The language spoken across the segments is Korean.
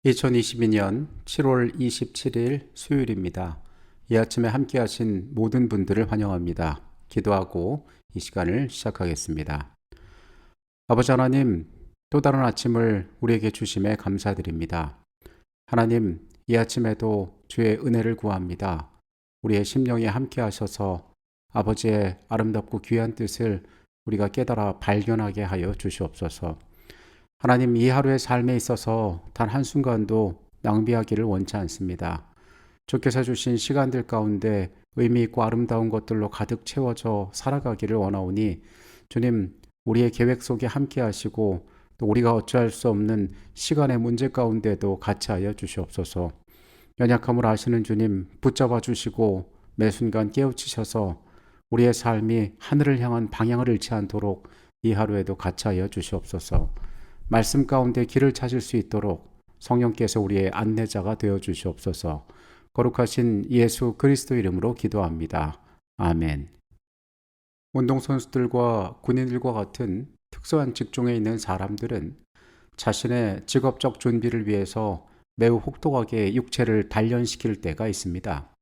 2022년 7월 27일 수요일입니다. 이 아침에 함께 하신 모든 분들을 환영합니다. 기도하고 이 시간을 시작하겠습니다. 아버지 하나님, 또 다른 아침을 우리에게 주심에 감사드립니다. 하나님, 이 아침에도 주의 은혜를 구합니다. 우리의 심령에 함께 하셔서 아버지의 아름답고 귀한 뜻을 우리가 깨달아 발견하게 하여 주시옵소서. 하나님, 이 하루의 삶에 있어서 단 한순간도 낭비하기를 원치 않습니다. 주께서 주신 시간들 가운데 의미 있고 아름다운 것들로 가득 채워져 살아가기를 원하오니 주님, 우리의 계획 속에 함께 하시고 또 우리가 어찌할 수 없는 시간의 문제 가운데도 같이 하여 주시옵소서. 연약함을 아시는 주님, 붙잡아 주시고 매 순간 깨우치셔서 우리의 삶이 하늘을 향한 방향을 잃지 않도록 이 하루에도 같이 하여 주시옵소서. 말씀 가운데 길을 찾을 수 있도록 성령께서 우리의 안내자가 되어 주시옵소서. 거룩하신 예수 그리스도 이름으로 기도합니다. 아멘. 운동선수들과 군인들과 같은 특수한 직종에 있는 사람들은 자신의 직업적 준비를 위해서 매우 혹독하게 육체를 단련시킬 때가 있습니다.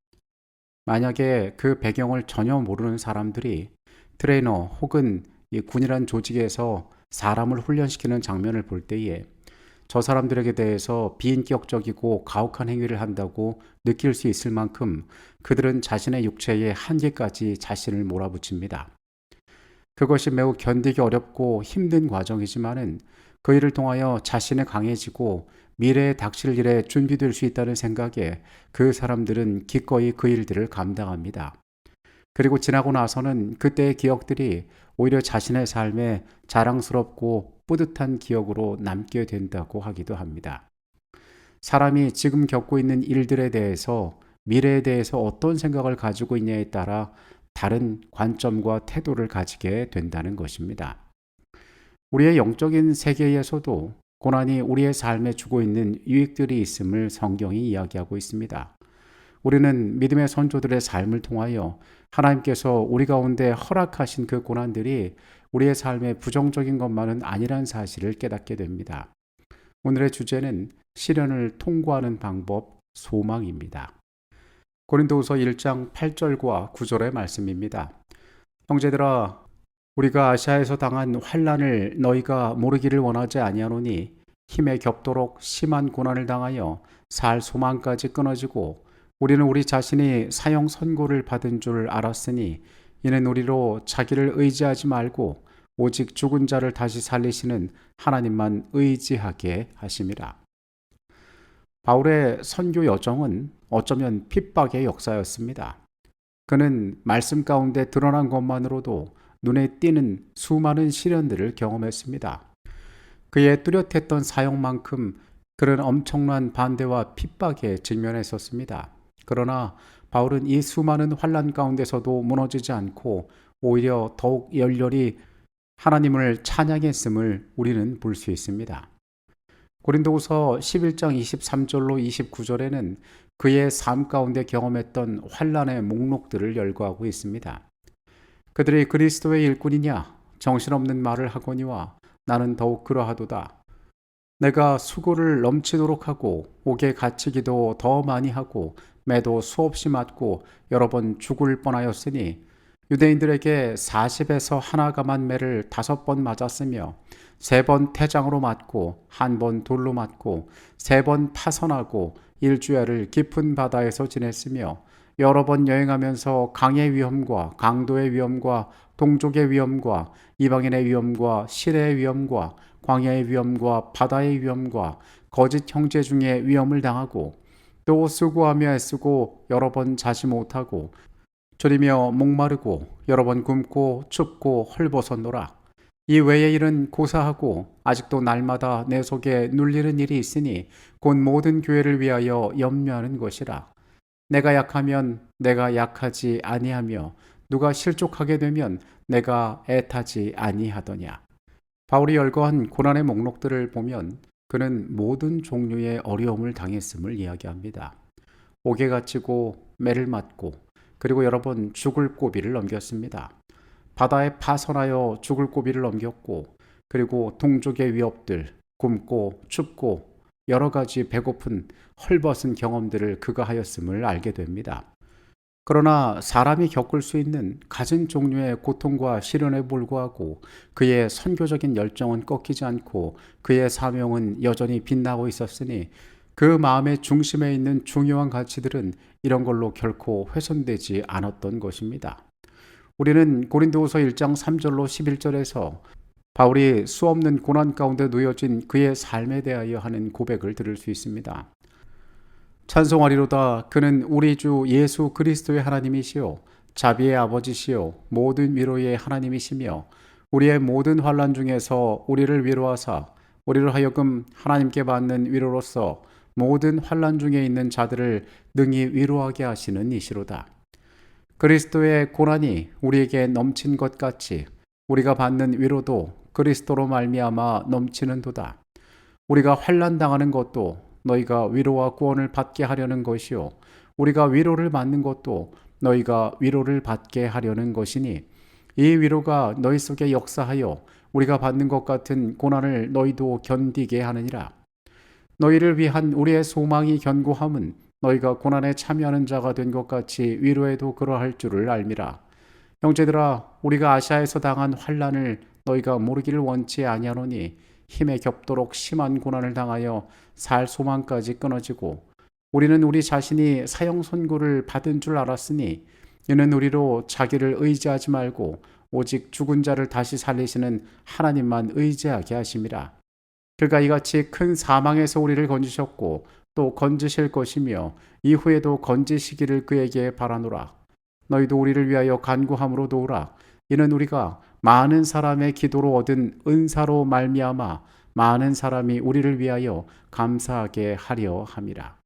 만약에 그 배경을 전혀 모르는 사람들이 트레이너 혹은 이 군이란 조직에서 사람을 훈련시키는 장면을 볼 때에 저 사람들에게 대해서 비인격적이고 가혹한 행위를 한다고 느낄 수 있을 만큼 그들은 자신의 육체의 한계까지 자신을 몰아붙입니다. 그것이 매우 견디기 어렵고 힘든 과정이지만은 그 일을 통하여 자신이 강해지고 미래에 닥칠 일에 준비될 수 있다는 생각에 그 사람들은 기꺼이 그 일들을 감당합니다. 그리고 지나고 나서는 그때의 기억들이 오히려 자신의 삶에 자랑스럽고 뿌듯한 기억으로 남게 된다고 하기도 합니다. 사람이 지금 겪고 있는 일들에 대해서 미래에 대해서 어떤 생각을 가지고 있냐에 따라 다른 관점과 태도를 가지게 된다는 것입니다. 우리의 영적인 세계에서도 고난이 우리의 삶에 주고 있는 유익들이 있음을 성경이 이야기하고 있습니다. 우리는 믿음의 선조들의 삶을 통하여 하나님께서 우리 가운데 허락하신 그 고난들이 우리의 삶에 부정적인 것만은 아니란 사실을 깨닫게 됩니다. 오늘의 주제는 시련을 통과하는 방법, 소망입니다. 고린도후서 1장 8절과 9절의 말씀입니다. 형제들아, 우리가 아시아에서 당한 환난을 너희가 모르기를 원하지 아니하노니 힘에 겹도록 심한 고난을 당하여 살 소망까지 끊어지고 우리는 우리 자신이 사형 선고를 받은 줄 알았으니 이는 우리로 자기를 의지하지 말고 오직 죽은 자를 다시 살리시는 하나님만 의지하게 하심이라. 바울의 선교 여정은 어쩌면 핍박의 역사였습니다. 그는 말씀 가운데 드러난 것만으로도 눈에 띄는 수많은 시련들을 경험했습니다. 그의 뚜렷했던 사역만큼 그는 엄청난 반대와 핍박에 직면했었습니다. 그러나 바울은 이 수많은 환난 가운데서도 무너지지 않고 오히려 더욱 열렬히 하나님을 찬양했음을 우리는 볼 수 있습니다. 고린도후서 11장 23절로 29절에는 그의 삶 가운데 경험했던 환난의 목록들을 열거하고 있습니다. 그들이 그리스도의 일꾼이냐 정신없는 말을 하거니와 나는 더욱 그러하도다. 내가 수고를 넘치도록 하고 옥에 갇히기도 더 많이 하고 매도 수없이 맞고 여러 번 죽을 뻔하였으니 유대인들에게 40에서 하나 감한 매를 5번 맞았으며 3번 태장으로 맞고 1번 돌로 맞고 3번 파선하고 일주야를 깊은 바다에서 지냈으며 여러 번 여행하면서 강의 위험과 강도의 위험과 동족의 위험과 이방인의 위험과 시내의 위험과 광야의 위험과 바다의 위험과 거짓 형제 중에 위험을 당하고 또 수고하며 애쓰고 여러 번 자지 못하고 졸이며 목마르고 여러 번 굶고 춥고 헐벗었노라. 이 외의 일은 고사하고 아직도 날마다 내 속에 눌리는 일이 있으니 곧 모든 교회를 위하여 염려하는 것이라. 내가 약하면 내가 약하지 아니하며 누가 실족하게 되면 내가 애타지 아니하더냐. 바울이 열거한 고난의 목록들을 보면 그는 모든 종류의 어려움을 당했음을 이야기합니다. 옥에 갇히고 매를 맞고 그리고 여러 번 죽을 고비를 넘겼습니다. 바다에 파선하여 죽을 고비를 넘겼고 그리고 동족의 위협들, 굶고 춥고 여러 가지 배고픈 헐벗은 경험들을 그가 하였음을 알게 됩니다. 그러나 사람이 겪을 수 있는 갖은 종류의 고통과 시련에 불구하고 그의 선교적인 열정은 꺾이지 않고 그의 사명은 여전히 빛나고 있었으니 그 마음의 중심에 있는 중요한 가치들은 이런 걸로 결코 훼손되지 않았던 것입니다. 우리는 고린도후서 1장 3절로 11절에서 바울이 수없는 고난 가운데 놓여진 그의 삶에 대하여 하는 고백을 들을 수 있습니다. 찬송하리로다. 그는 우리 주 예수 그리스도의 하나님이시요 자비의 아버지시요 모든 위로의 하나님이시며 우리의 모든 환난 중에서 우리를 위로하사 우리를 하여금 하나님께 받는 위로로서 모든 환난 중에 있는 자들을 능히 위로하게 하시는 이시로다. 그리스도의 고난이 우리에게 넘친 것 같이 우리가 받는 위로도 그리스도로 말미암아 넘치는도다. 우리가 환난 당하는 것도 너희가 위로와 구원을 받게 하려는 것이요 우리가 위로를 받는 것도 너희가 위로를 받게 하려는 것이니 이 위로가 너희 속에 역사하여 우리가 받는 것 같은 고난을 너희도 견디게 하느니라. 너희를 위한 우리의 소망이 견고함은 너희가 고난에 참여하는 자가 된 것 같이 위로에도 그러할 줄을 알미라. 형제들아, 우리가 아시아에서 당한 환난을 너희가 모르기를 원치 아니하노니 힘에 겹도록 심한 고난을 당하여 살 소망까지 끊어지고 우리는 우리 자신이 사형 선고를 받은 줄 알았으니 이는 우리로 자기를 의지하지 말고 오직 죽은 자를 다시 살리시는 하나님만 의지하게 하심이라. 그가 이같이 큰 사망에서 우리를 건지셨고 또 건지실 것이며 이후에도 건지시기를 그에게 바라노라. 너희도 우리를 위하여 간구함으로 도우라. 이는 우리가 많은 사람의 기도로 얻은 은사로 말미암아 많은 사람이 우리를 위하여 감사하게 하려 함이라.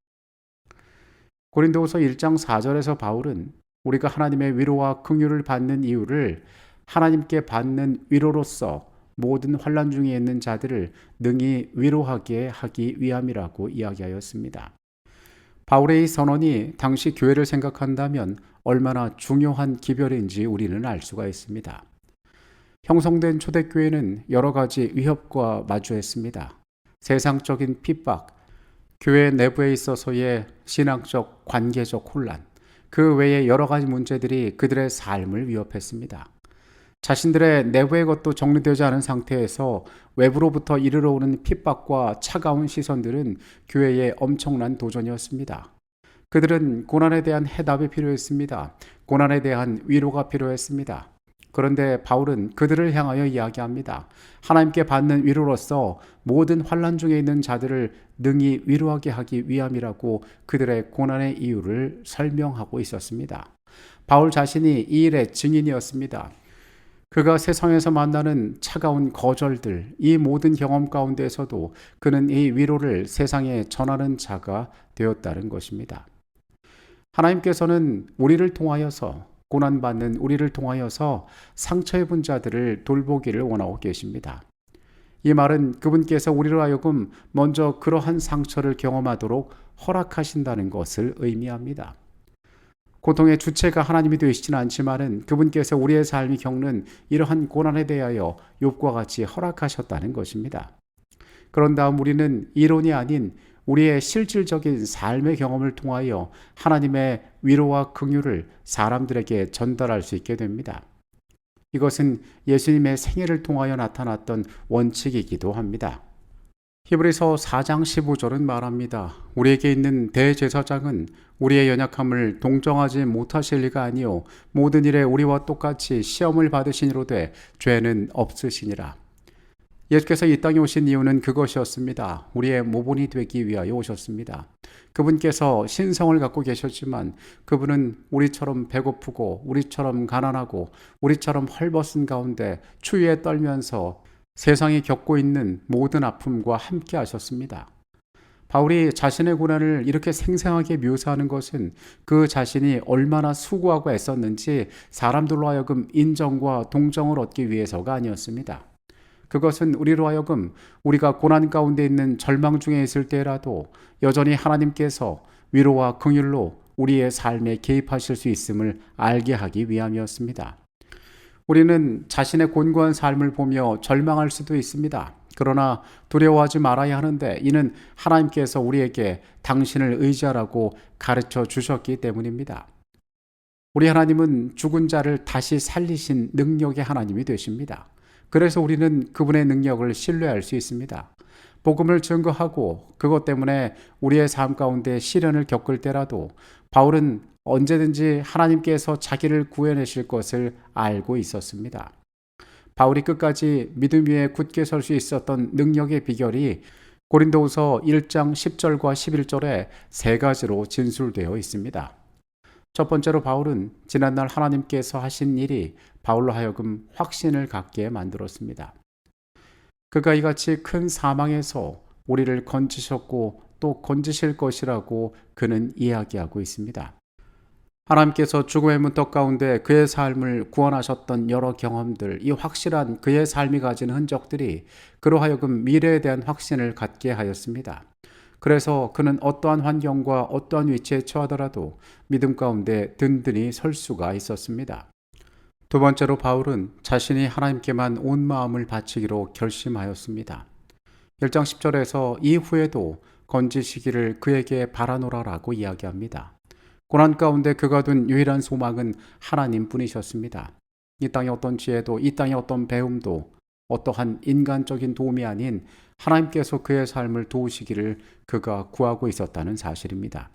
고린도후서 1장 4절에서 바울은 우리가 하나님의 위로와 긍휼을 받는 이유를 하나님께 받는 위로로서 모든 환난 중에 있는 자들을 능히 위로하게 하기 위함이라고 이야기하였습니다. 바울의 이 선언이 당시 교회를 생각한다면 얼마나 중요한 기별인지 우리는 알 수가 있습니다. 형성된 초대교회는 여러 가지 위협과 마주했습니다. 세상적인 핍박, 교회 내부에 있어서의 신앙적, 관계적 혼란, 그 외에 여러 가지 문제들이 그들의 삶을 위협했습니다. 자신들의 내부의 것도 정리되지 않은 상태에서 외부로부터 이르러 오는 핍박과 차가운 시선들은 교회의 엄청난 도전이었습니다. 그들은 고난에 대한 해답이 필요했습니다. 고난에 대한 위로가 필요했습니다. 그런데 바울은 그들을 향하여 이야기합니다. 하나님께 받는 위로로서 모든 환난 중에 있는 자들을 능히 위로하게 하기 위함이라고 그들의 고난의 이유를 설명하고 있었습니다. 바울 자신이 이 일의 증인이었습니다. 그가 세상에서 만나는 차가운 거절들, 이 모든 경험 가운데에서도 그는 이 위로를 세상에 전하는 자가 되었다는 것입니다. 하나님께서는 우리를 통하여서 고난받는 우리를 통하여서 상처입은 자들을 돌보기를 원하고 계십니다. 이 말은 그분께서 우리로 하여금 먼저 그러한 상처를 경험하도록 허락하신다는 것을 의미합니다. 고통의 주체가 하나님이 되시지는 않지만은 그분께서 우리의 삶이 겪는 이러한 고난에 대하여 욥과 같이 허락하셨다는 것입니다. 그런 다음 우리는 이론이 아닌 우리의 실질적인 삶의 경험을 통하여 하나님의 위로와 긍휼을 사람들에게 전달할 수 있게 됩니다. 이것은 예수님의 생애를 통하여 나타났던 원칙이기도 합니다. 히브리서 4장 15절은 말합니다. 우리에게 있는 대제사장은 우리의 연약함을 동정하지 못하실 리가 아니요 모든 일에 우리와 똑같이 시험을 받으시니로되 죄는 없으시니라. 예수께서 이 땅에 오신 이유는 그것이었습니다. 우리의 모본이 되기 위하여 오셨습니다. 그분께서 신성을 갖고 계셨지만 그분은 우리처럼 배고프고 우리처럼 가난하고 우리처럼 헐벗은 가운데 추위에 떨면서 세상이 겪고 있는 모든 아픔과 함께 하셨습니다. 바울이 자신의 고난을 이렇게 생생하게 묘사하는 것은 그 자신이 얼마나 수고하고 애썼는지 사람들로 하여금 인정과 동정을 얻기 위해서가 아니었습니다. 그것은 우리로 하여금 우리가 고난 가운데 있는 절망 중에 있을 때라도 여전히 하나님께서 위로와 긍휼로 우리의 삶에 개입하실 수 있음을 알게 하기 위함이었습니다. 우리는 자신의 곤고한 삶을 보며 절망할 수도 있습니다. 그러나 두려워하지 말아야 하는데 이는 하나님께서 우리에게 당신을 의지하라고 가르쳐 주셨기 때문입니다. 우리 하나님은 죽은 자를 다시 살리신 능력의 하나님이 되십니다. 그래서 우리는 그분의 능력을 신뢰할 수 있습니다. 복음을 증거하고 그것 때문에 우리의 삶 가운데 시련을 겪을 때라도 바울은 언제든지 하나님께서 자기를 구해내실 것을 알고 있었습니다. 바울이 끝까지 믿음 위에 굳게 설 수 있었던 능력의 비결이 고린도후서 1장 10절과 11절에 세 가지로 진술되어 있습니다. 첫 번째로 바울은 지난날 하나님께서 하신 일이 바울로 하여금 확신을 갖게 만들었습니다. 그가 이같이 큰 사망에서 우리를 건지셨고 또 건지실 것이라고 그는 이야기하고 있습니다. 하나님께서 죽음의 문턱 가운데 그의 삶을 구원하셨던 여러 경험들, 이 확실한 그의 삶이 가진 흔적들이 그로 하여금 미래에 대한 확신을 갖게 하였습니다. 그래서 그는 어떠한 환경과 어떠한 위치에 처하더라도 믿음 가운데 든든히 설 수가 있었습니다. 두 번째로 바울은 자신이 하나님께만 온 마음을 바치기로 결심하였습니다. 1장 10절에서 이후에도 건지시기를 그에게 바라노라라고 이야기합니다. 고난 가운데 그가 둔 유일한 소망은 하나님 뿐이셨습니다. 이 땅의 어떤 지혜도 이 땅의 어떤 배움도 어떠한 인간적인 도움이 아닌 하나님께서 그의 삶을 도우시기를 그가 구하고 있었다는 사실입니다.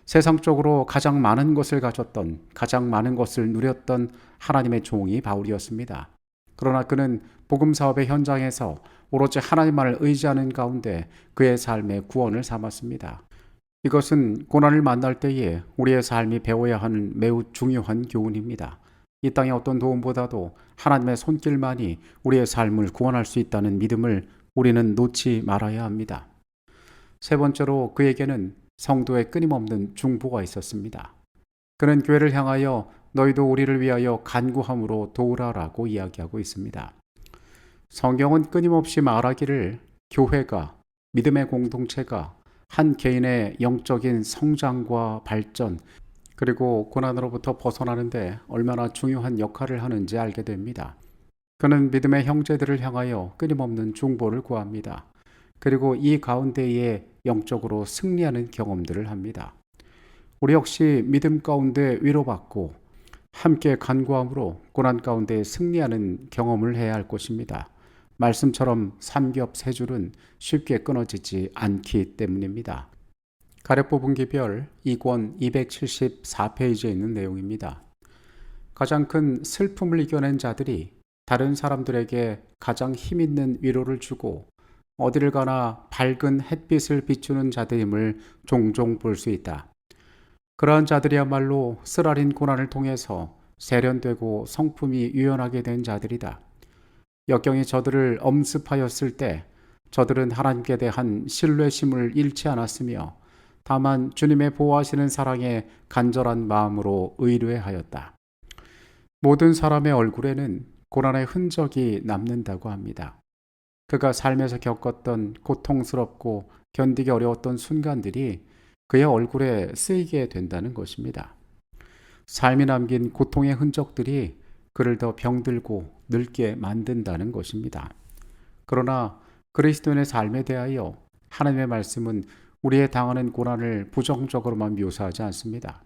세상적으로 가장 많은 것을 가졌던, 가장 많은 것을 누렸던 하나님의 종이 바울이었습니다. 그러나 그는 복음 사업의 현장에서 오로지 하나님만을 의지하는 가운데 그의 삶의 구원을 삼았습니다. 이것은 고난을 만날 때에 우리의 삶이 배워야 하는 매우 중요한 교훈입니다. 이 땅의 어떤 도움보다도 하나님의 손길만이 우리의 삶을 구원할 수 있다는 믿음을 우리는 놓지 말아야 합니다. 세 번째로 그에게는 성도의 끊임없는 중보가 있었습니다. 그는 교회를 향하여 너희도 우리를 위하여 간구함으로 도우라라고 이야기하고 있습니다. 성경은 끊임없이 말하기를 교회가, 믿음의 공동체가 한 개인의 영적인 성장과 발전, 그리고 고난으로부터 벗어나는데 얼마나 중요한 역할을 하는지 알게 됩니다. 그는 믿음의 형제들을 향하여 끊임없는 중보를 구합니다. 그리고 이 가운데에 영적으로 승리하는 경험들을 합니다. 우리 역시 믿음 가운데 위로받고 함께 간구함으로 고난 가운데 승리하는 경험을 해야 할 것입니다. 말씀처럼 삼겹세줄은 쉽게 끊어지지 않기 때문입니다. 가래뽑은기별 2권 274페이지에 있는 내용입니다. 가장 큰 슬픔을 이겨낸 자들이 다른 사람들에게 가장 힘있는 위로를 주고 어디를 가나 밝은 햇빛을 비추는 자들임을 종종 볼 수 있다. 그러한 자들이야말로 쓰라린 고난을 통해서 세련되고 성품이 유연하게 된 자들이다. 역경이 저들을 엄습하였을 때 저들은 하나님께 대한 신뢰심을 잃지 않았으며 다만 주님의 보호하시는 사랑에 간절한 마음으로 의뢰하였다. 모든 사람의 얼굴에는 고난의 흔적이 남는다고 합니다. 그가 삶에서 겪었던 고통스럽고 견디기 어려웠던 순간들이 그의 얼굴에 쓰이게 된다는 것입니다. 삶이 남긴 고통의 흔적들이 그를 더 병들고 늙게 만든다는 것입니다. 그러나 그리스도인의 삶에 대하여 하나님의 말씀은 우리의 당하는 고난을 부정적으로만 묘사하지 않습니다.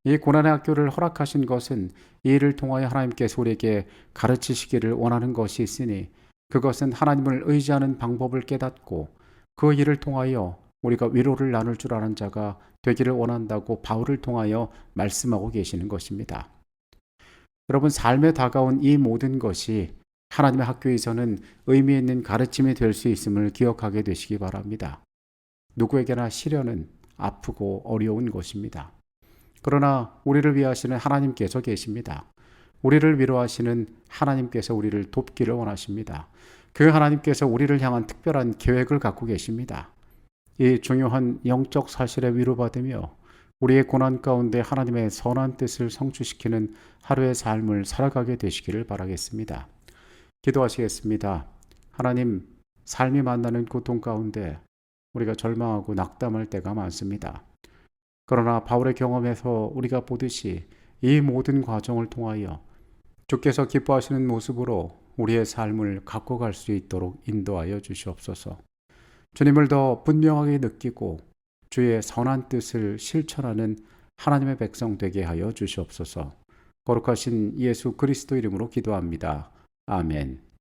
이 고난의 학교를 허락하신 것은 이 일을 통하여 하나님께서 우리에게 가르치시기를 원하는 것이 있으니 그것은 하나님을 의지하는 방법을 깨닫고 그 일을 통하여 우리가 위로를 나눌 줄 아는 자가 되기를 원한다고 바울을 통하여 말씀하고 계시는 것입니다. 여러분, 삶에 다가온 이 모든 것이 하나님의 학교에서는 의미 있는 가르침이 될 수 있음을 기억하게 되시기 바랍니다. 누구에게나 시련은 아프고 어려운 것입니다. 그러나 우리를 위하시는 하나님께서 계십니다. 우리를 위로하시는 하나님께서 우리를 돕기를 원하십니다. 그 하나님께서 우리를 향한 특별한 계획을 갖고 계십니다. 이 중요한 영적 사실에 위로받으며 우리의 고난 가운데 하나님의 선한 뜻을 성취시키는 하루의 삶을 살아가게 되시기를 바라겠습니다. 기도하시겠습니다. 하나님, 삶이 만나는 고통 가운데 우리가 절망하고 낙담할 때가 많습니다. 그러나 바울의 경험에서 우리가 보듯이 이 모든 과정을 통하여 주께서 기뻐하시는 모습으로 우리의 삶을 갖고 갈 수 있도록 인도하여 주시옵소서. 주님을 더 분명하게 느끼고 주의 선한 뜻을 실천하는 하나님의 백성 되게 하여 주시옵소서. 거룩하신 예수 그리스도 이름으로 기도합니다. 아멘.